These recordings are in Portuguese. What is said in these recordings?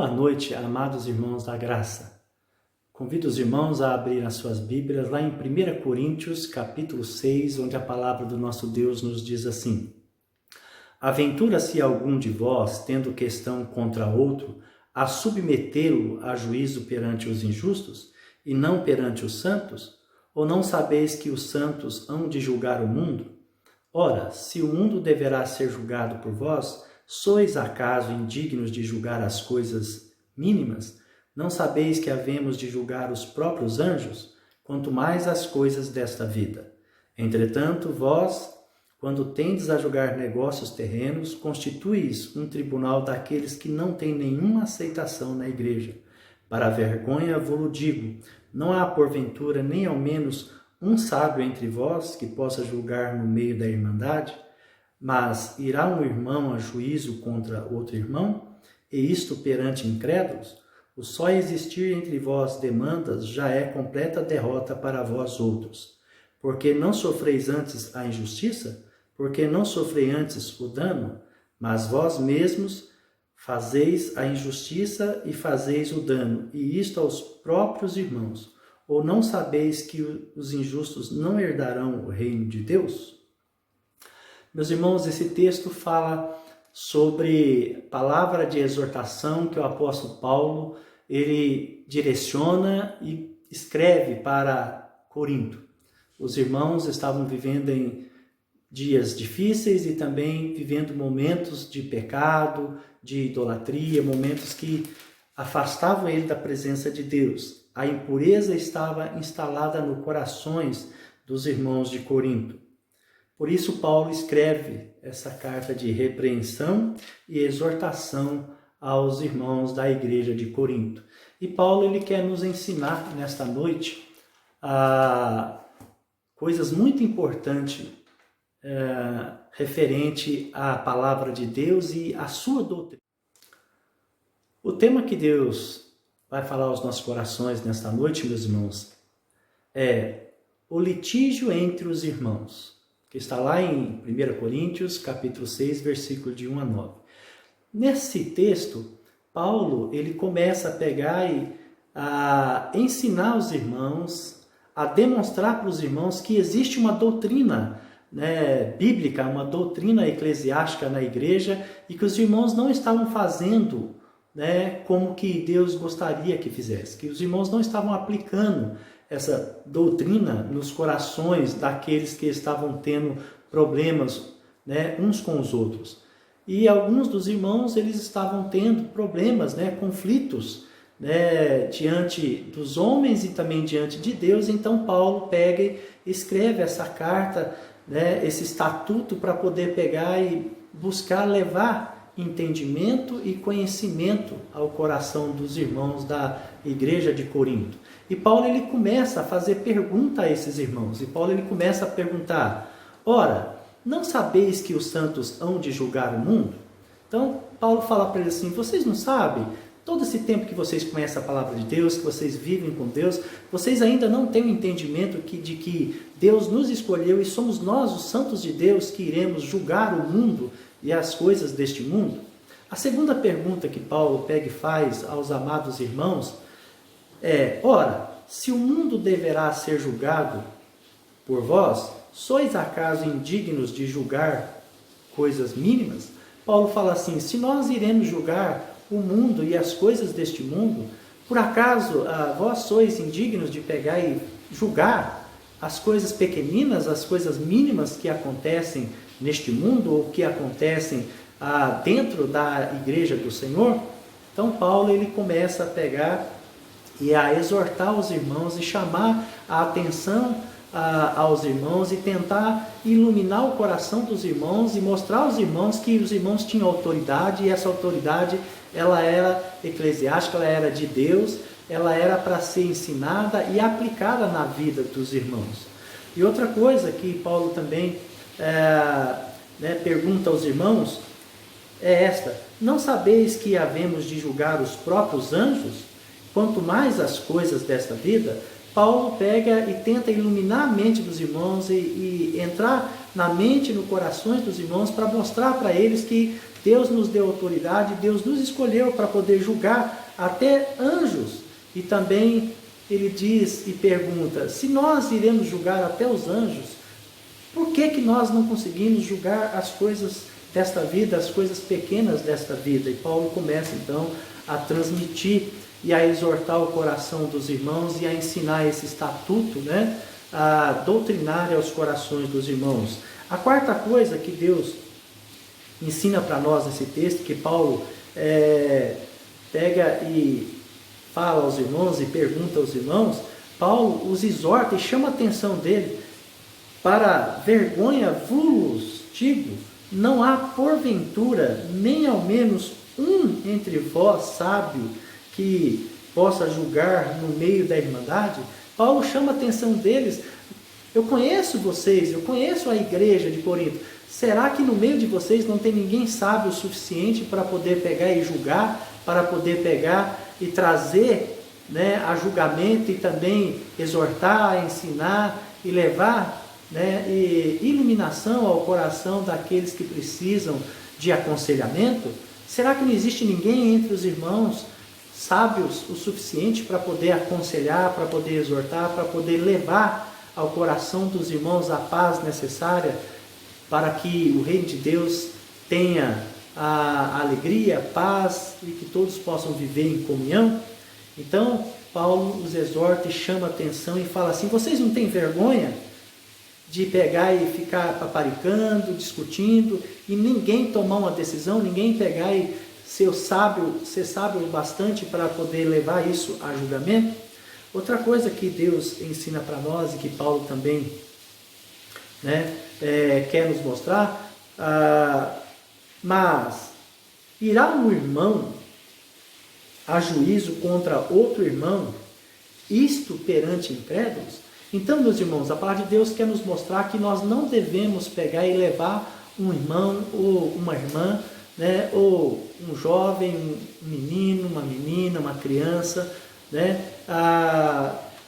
Boa noite, amados irmãos da graça. Convido os irmãos a abrir as suas Bíblias lá em 1 Coríntios, capítulo 6, onde a palavra do nosso Deus nos diz assim: Aventura-se algum de vós, tendo questão contra outro, a submetê-lo a juízo perante os injustos, e não perante os santos? Ou não sabeis que os santos hão de julgar o mundo? Ora, se o mundo deverá ser julgado por vós, sois acaso indignos de julgar as coisas mínimas? Não sabeis que havemos de julgar os próprios anjos? Quanto mais as coisas desta vida. Entretanto, vós, quando tendes a julgar negócios terrenos, constituís um tribunal daqueles que não têm nenhuma aceitação na igreja. Para a vergonha vos digo, não há porventura nem ao menos um sábio entre vós que possa julgar no meio da irmandade? Mas irá um irmão a juízo contra outro irmão, e isto perante incrédulos? O só existir entre vós demandas já é completa derrota para vós outros. Porque não sofreis antes a injustiça? Porque não sofrei antes o dano? Mas vós mesmos fazeis a injustiça e fazeis o dano, e isto aos próprios irmãos. Ou não sabeis que os injustos não herdarão o reino de Deus? Meus irmãos, esse texto fala sobre palavra de exortação que o apóstolo Paulo ele direciona e escreve para Corinto. Os irmãos estavam vivendo em dias difíceis e também vivendo momentos de pecado, de idolatria, momentos que afastavam ele da presença de Deus. A impureza estava instalada nos corações dos irmãos de Corinto. Por isso, Paulo escreve essa carta de repreensão e exortação aos irmãos da igreja de Corinto. E Paulo ele quer nos ensinar nesta noite coisas muito importantes referente à palavra de Deus e à sua doutrina. O tema que Deus vai falar aos nossos corações nesta noite, meus irmãos, é o litígio entre os irmãos, que está lá em 1 Coríntios, capítulo 6, versículo de 1 a 9. Nesse texto, Paulo ele começa a pegar e a ensinar os irmãos, a demonstrar para os irmãos que existe uma doutrina bíblica, uma doutrina eclesiástica na igreja e que os irmãos não estavam fazendo como que Deus gostaria que fizesse, que os irmãos não estavam aplicando essa doutrina nos corações daqueles que estavam tendo problemas uns com os outros. E alguns dos irmãos eles estavam tendo problemas, conflitos diante dos homens e também diante de Deus. Então Paulo pega e escreve essa carta, esse estatuto para poder pegar e buscar levar entendimento e conhecimento ao coração dos irmãos da igreja de Corinto. E Paulo ele começa a fazer pergunta a esses irmãos. E Paulo ele começa a perguntar: ora, não sabeis que os santos hão de julgar o mundo? Então Paulo fala para eles assim: vocês não sabem? Todo esse tempo que vocês conhecem a palavra de Deus, que vocês vivem com Deus, vocês ainda não têm o entendimento de que Deus nos escolheu e somos nós, os santos de Deus, que iremos julgar o mundo e as coisas deste mundo? A segunda pergunta que Paulo pega e faz aos amados irmãos é: ora, se o mundo deverá ser julgado por vós, sois acaso indignos de julgar coisas mínimas? Paulo fala assim: se nós iremos julgar o mundo e as coisas deste mundo, por acaso vós sois indignos de pegar e julgar as coisas pequeninas, as coisas mínimas que acontecem neste mundo ou que acontecem dentro da igreja do Senhor? Então Paulo ele começa a pegar e a exortar os irmãos e chamar a atenção aos irmãos e tentar iluminar o coração dos irmãos e mostrar aos irmãos que os irmãos tinham autoridade, e essa autoridade ela era eclesiástica, ela era de Deus, ela era para ser ensinada e aplicada na vida dos irmãos. E outra coisa que Paulo também pergunta aos irmãos é esta: não sabeis que havemos de julgar os próprios anjos? Quanto mais as coisas desta vida? Paulo pega e tenta iluminar a mente dos irmãos e entrar na mente e no corações dos irmãos para mostrar para eles que Deus nos deu autoridade, Deus nos escolheu para poder julgar até anjos. E também ele diz e pergunta, se nós iremos julgar até os anjos, por que nós não conseguimos julgar as coisas desta vida, as coisas pequenas desta vida? E Paulo começa então a transmitir e a exortar o coração dos irmãos e a ensinar esse estatuto, né? A doutrinar aos corações dos irmãos. A quarta coisa que Deus ensina para nós nesse texto, que Paulo pega e fala aos irmãos e pergunta aos irmãos, Paulo os exorta e chama a atenção dele para vergonha vos digo, não há porventura nem ao menos um entre vós sábio que possa julgar no meio da irmandade. Paulo chama a atenção deles, eu conheço vocês, eu conheço a igreja de Corinto, será que no meio de vocês não tem ninguém sábio o suficiente para poder pegar e julgar, para poder pegar e trazer, né, a julgamento e também exortar, ensinar e levar, né, e iluminação ao coração daqueles que precisam de aconselhamento? Será que não existe ninguém entre os irmãos sábios o suficiente para poder aconselhar, para poder exortar, para poder levar ao coração dos irmãos a paz necessária para que o reino de Deus tenha a alegria, a paz e que todos possam viver em comunhão? Então, Paulo os exorta e chama a atenção e fala assim, vocês não têm vergonha de pegar e ficar paparicando, discutindo e ninguém tomar uma decisão, ninguém pegar e ser sábio bastante para poder levar isso a julgamento? Outra coisa que Deus ensina para nós e que Paulo também, né, quer nos mostrar, mas irá um irmão a juízo contra outro irmão, isto perante incrédulos? Então, meus irmãos, a palavra de Deus quer nos mostrar que nós não devemos pegar e levar um irmão ou uma irmã, né, ou um jovem, um menino, uma menina, uma criança, né,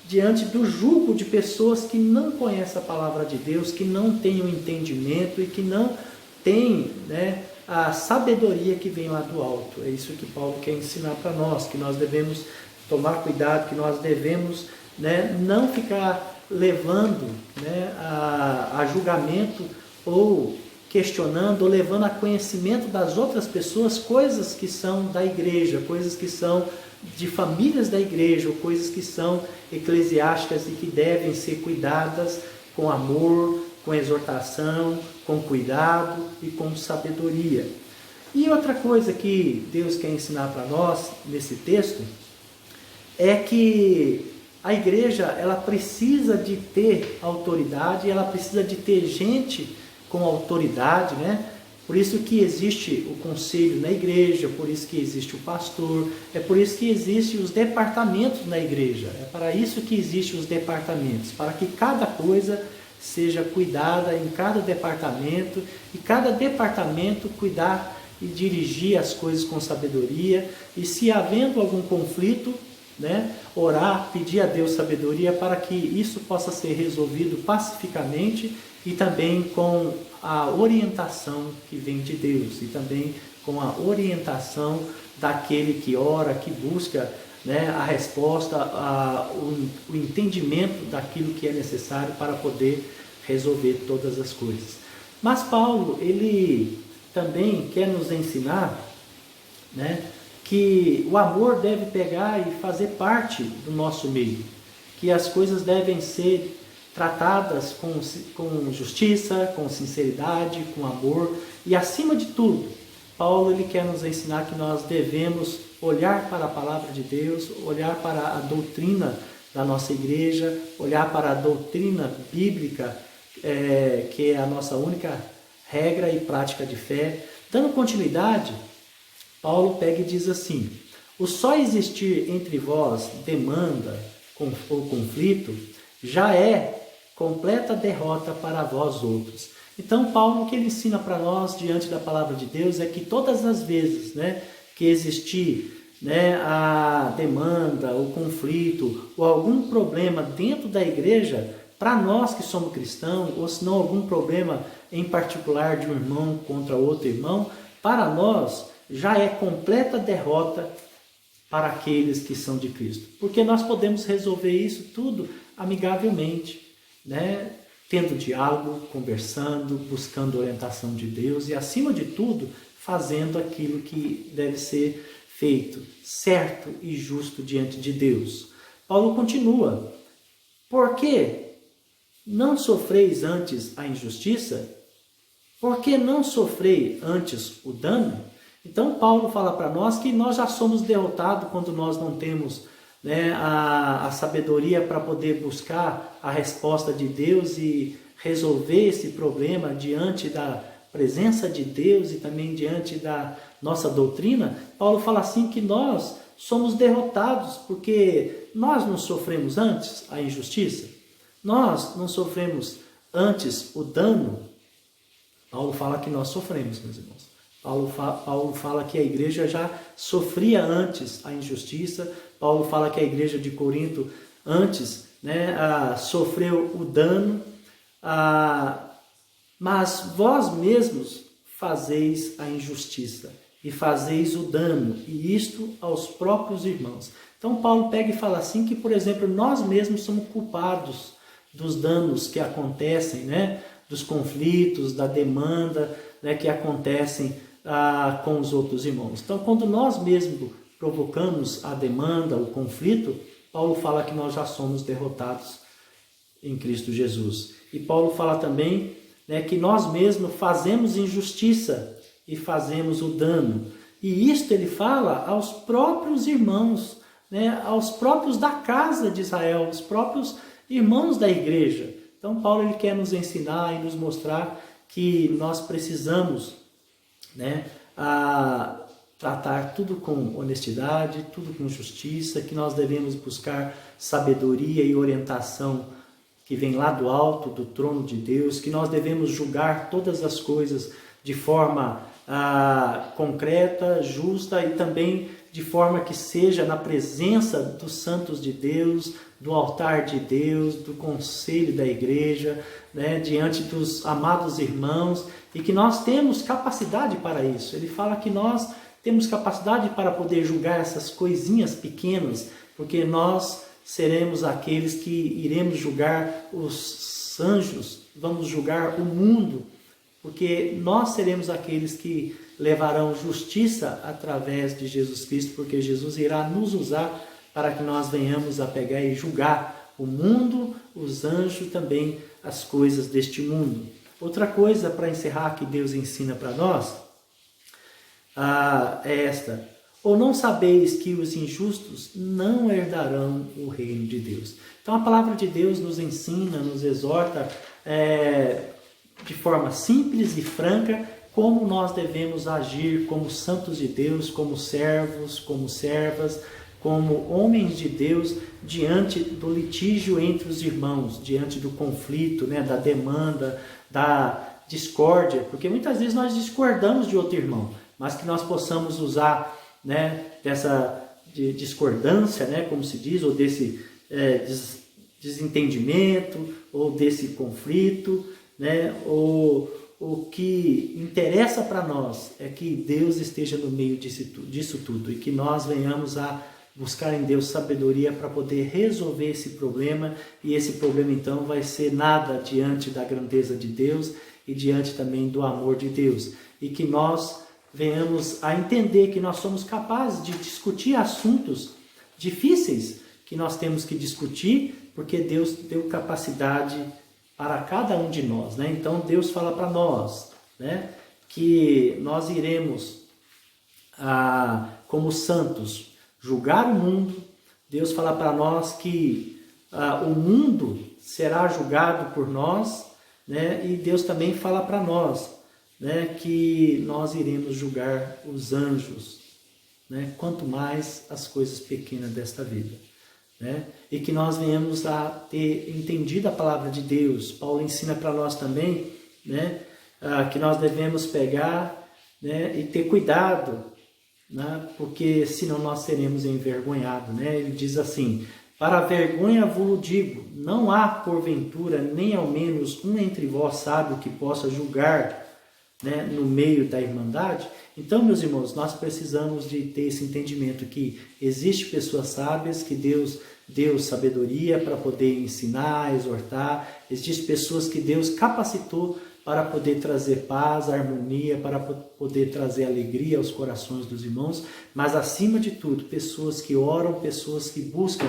diante do julgo de pessoas que não conhecem a palavra de Deus, que não têm o entendimento e que não têm, né, a sabedoria que vem lá do alto. É isso que Paulo quer ensinar para nós, que nós devemos tomar cuidado, que nós devemos, né, não ficar levando, né, a julgamento ou questionando ou levando a conhecimento das outras pessoas coisas que são da igreja, coisas que são de famílias da igreja, ou coisas que são eclesiásticas e que devem ser cuidadas com amor, com exortação, com cuidado e com sabedoria. E outra coisa que Deus quer ensinar para nós nesse texto é que a igreja, ela precisa de ter autoridade, ela precisa de ter gente com autoridade, né? Por isso que existe o conselho na igreja, por isso que existe o pastor, é por isso que existem os departamentos na igreja, é para isso que existem os departamentos, para que cada coisa seja cuidada em cada departamento e cada departamento cuidar e dirigir as coisas com sabedoria, e se havendo algum conflito, né, orar, pedir a Deus sabedoria para que isso possa ser resolvido pacificamente e também com a orientação que vem de Deus e também com a orientação daquele que ora, que busca, né, a resposta, o entendimento daquilo que é necessário para poder resolver todas as coisas. Mas Paulo, ele também quer nos ensinar, né, que o amor deve pegar e fazer parte do nosso meio, que as coisas devem ser tratadas com justiça, com sinceridade, com amor e acima de tudo, Paulo ele quer nos ensinar que nós devemos olhar para a palavra de Deus, olhar para a doutrina da nossa igreja, olhar para a doutrina bíblica, que é a nossa única regra e prática de fé. Dando continuidade, Paulo pega e diz assim: o só existir entre vós demanda ou conflito já é completa derrota para vós outros. Então Paulo, o que ele ensina para nós diante da palavra de Deus é que todas as vezes, né, que existir né, a demanda, o conflito ou algum problema dentro da igreja, para nós que somos cristãos, ou se não algum problema em particular de um irmão contra outro irmão, para nós já é completa derrota para aqueles que são de Cristo. Porque nós podemos resolver isso tudo amigavelmente, né? Tendo diálogo, conversando, buscando orientação de Deus e, acima de tudo, fazendo aquilo que deve ser feito, certo e justo diante de Deus. Paulo continua: por que não sofreis antes a injustiça? Por que não sofrei antes o dano? Então Paulo fala para nós que nós já somos derrotados quando nós não temos, né, a sabedoria para poder buscar a resposta de Deus e resolver esse problema diante da presença de Deus e também diante da nossa doutrina. Paulo fala assim que nós somos derrotados porque nós não sofremos antes a injustiça, nós não sofremos antes o dano. Paulo fala que nós sofremos, meus irmãos. Paulo fala que a igreja já sofria antes a injustiça. Paulo fala que a igreja de Corinto antes, né, sofreu o dano, mas vós mesmos fazeis a injustiça e fazeis o dano, e isto aos próprios irmãos. Então Paulo pega e fala assim que, por exemplo, nós mesmos somos culpados dos danos que acontecem, né, dos conflitos, da demanda, né, que acontecem com os outros irmãos. Então, quando nós mesmos provocamos a demanda, o conflito, Paulo fala que nós já somos derrotados em Cristo Jesus. E Paulo fala também, né, que nós mesmos fazemos injustiça e fazemos o dano. E isto ele fala aos próprios irmãos, né, aos próprios da casa de Israel, os próprios irmãos da igreja. Então Paulo ele quer nos ensinar e nos mostrar que nós precisamos, né, tratar tudo com honestidade, tudo com justiça, que nós devemos buscar sabedoria e orientação que vem lá do alto, do trono de Deus, que nós devemos julgar todas as coisas de forma concreta, justa e também de forma que seja na presença dos santos de Deus, do altar de Deus, do conselho da igreja, né, diante dos amados irmãos, e que nós temos capacidade para isso. Ele fala que nós temos capacidade para poder julgar essas coisinhas pequenas, porque nós seremos aqueles que iremos julgar os anjos, vamos julgar o mundo, porque nós seremos aqueles que levarão justiça através de Jesus Cristo, porque Jesus irá nos usar para que nós venhamos a pegar e julgar o mundo, os anjos, também as coisas deste mundo. Outra coisa para encerrar que Deus ensina para nós é esta: ou não sabeis que os injustos não herdarão o reino de Deus? Então a palavra de Deus nos ensina, nos exorta de forma simples e franca como nós devemos agir como santos de Deus, como servos, como servas, como homens de Deus, diante do litígio entre os irmãos, diante do conflito, né, da demanda, da discórdia, porque muitas vezes nós discordamos de outro irmão, mas que nós possamos usar, né, dessa discordância, né, como se diz, ou desse desentendimento, ou desse conflito, né, o que interessa para nós é que Deus esteja no meio disso tudo e que nós venhamos a buscar em Deus sabedoria para poder resolver esse problema, e esse problema então vai ser nada diante da grandeza de Deus e diante também do amor de Deus, e que nós venhamos a entender que nós somos capazes de discutir assuntos difíceis que nós temos que discutir, porque Deus deu capacidade para cada um de nós, né? Então Deus fala para nós, né, que nós iremos, como santos, julgar o mundo. Deus fala para nós que o mundo será julgado por nós, né? E Deus também fala para nós, né, que nós iremos julgar os anjos, né? Quanto mais as coisas pequenas desta vida, né? E que nós venhamos a ter entendido a palavra de Deus. Paulo ensina para nós também, né, que nós devemos pegar, né, e ter cuidado né? Porque senão nós seremos envergonhados, né? Ele diz assim: para a vergonha vos digo, não há porventura nem ao menos um entre vós sábio que possa julgar, né, no meio da irmandade. Então, meus irmãos, nós precisamos de ter esse entendimento que existe pessoas sábias, que Deus deu sabedoria para poder ensinar, exortar. Existem pessoas que Deus capacitou para poder trazer paz, harmonia, para poder trazer alegria aos corações dos irmãos, mas acima de tudo, pessoas que oram, pessoas que buscam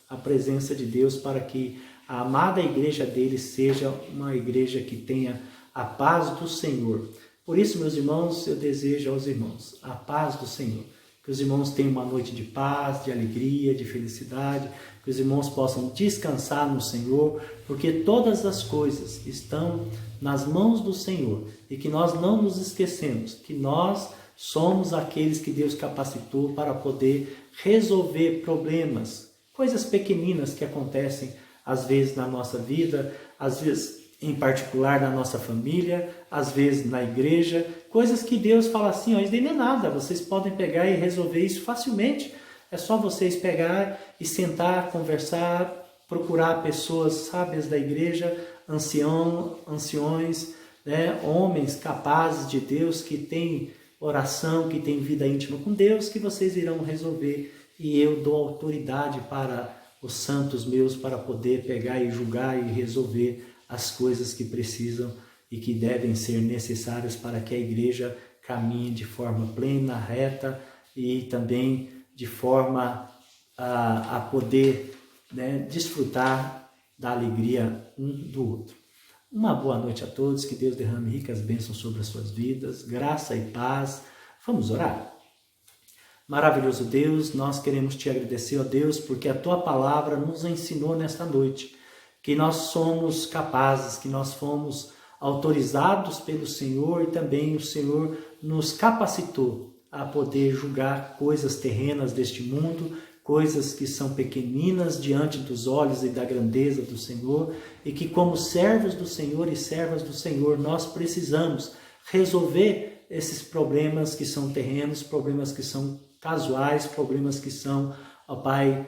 a presença de Deus para que a amada igreja dele seja uma igreja que tenha a paz do Senhor. Por isso, meus irmãos, eu desejo aos irmãos a paz do Senhor. Que os irmãos tenham uma noite de paz, de alegria, de felicidade, que os irmãos possam descansar no Senhor, porque todas as coisas estão nas mãos do Senhor e que nós não nos esquecemos que nós somos aqueles que Deus capacitou para poder resolver problemas, coisas pequeninas que acontecem às vezes na nossa vida, às vezes em particular na nossa família, às vezes na igreja, coisas que Deus fala assim, ó, isso daí não é nada, vocês podem pegar e resolver isso facilmente, é só vocês pegar e sentar, conversar, procurar pessoas sábias da igreja, anciões, né, homens capazes de Deus, que têm oração, que têm vida íntima com Deus, que vocês irão resolver, e eu dou autoridade para os santos meus para poder pegar e julgar e resolver as coisas que precisam e que devem ser necessárias para que a igreja caminhe de forma plena, reta e também de forma a poder, né, desfrutar da alegria um do outro. Uma boa noite a todos, que Deus derrame ricas bênçãos sobre as suas vidas, graça e paz. Vamos orar? Maravilhoso Deus, nós queremos te agradecer, ó Deus, porque a tua palavra nos ensinou nesta noite que nós somos capazes, que nós fomos autorizados pelo Senhor e também o Senhor nos capacitou a poder julgar coisas terrenas deste mundo, coisas que são pequeninas diante dos olhos e da grandeza do Senhor, e que como servos do Senhor e servas do Senhor nós precisamos resolver esses problemas que são terrenos, problemas que são casuais, problemas que são, ó Pai,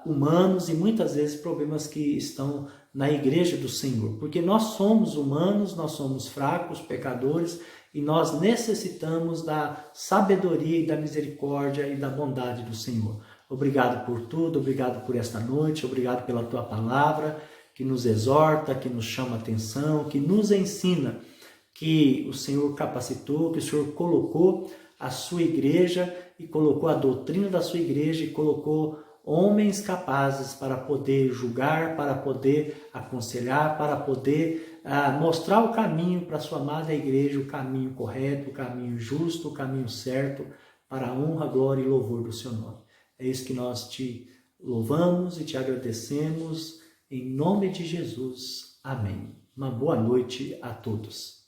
humanos e muitas vezes problemas que estão na igreja do Senhor, porque nós somos humanos, nós somos fracos, pecadores e nós necessitamos da sabedoria e da misericórdia e da bondade do Senhor. Obrigado por tudo, obrigado por esta noite, obrigado pela tua palavra que nos exorta, que nos chama a atenção, que nos ensina que o Senhor capacitou, que o Senhor colocou a sua igreja e colocou a doutrina da sua igreja e colocou homens capazes para poder julgar, para poder aconselhar, para poder mostrar o caminho para a sua amada igreja, o caminho correto, o caminho justo, o caminho certo, para a honra, glória e louvor do seu nome. É isso que nós te louvamos e te agradecemos, em nome de Jesus. Amém. Uma boa noite a todos.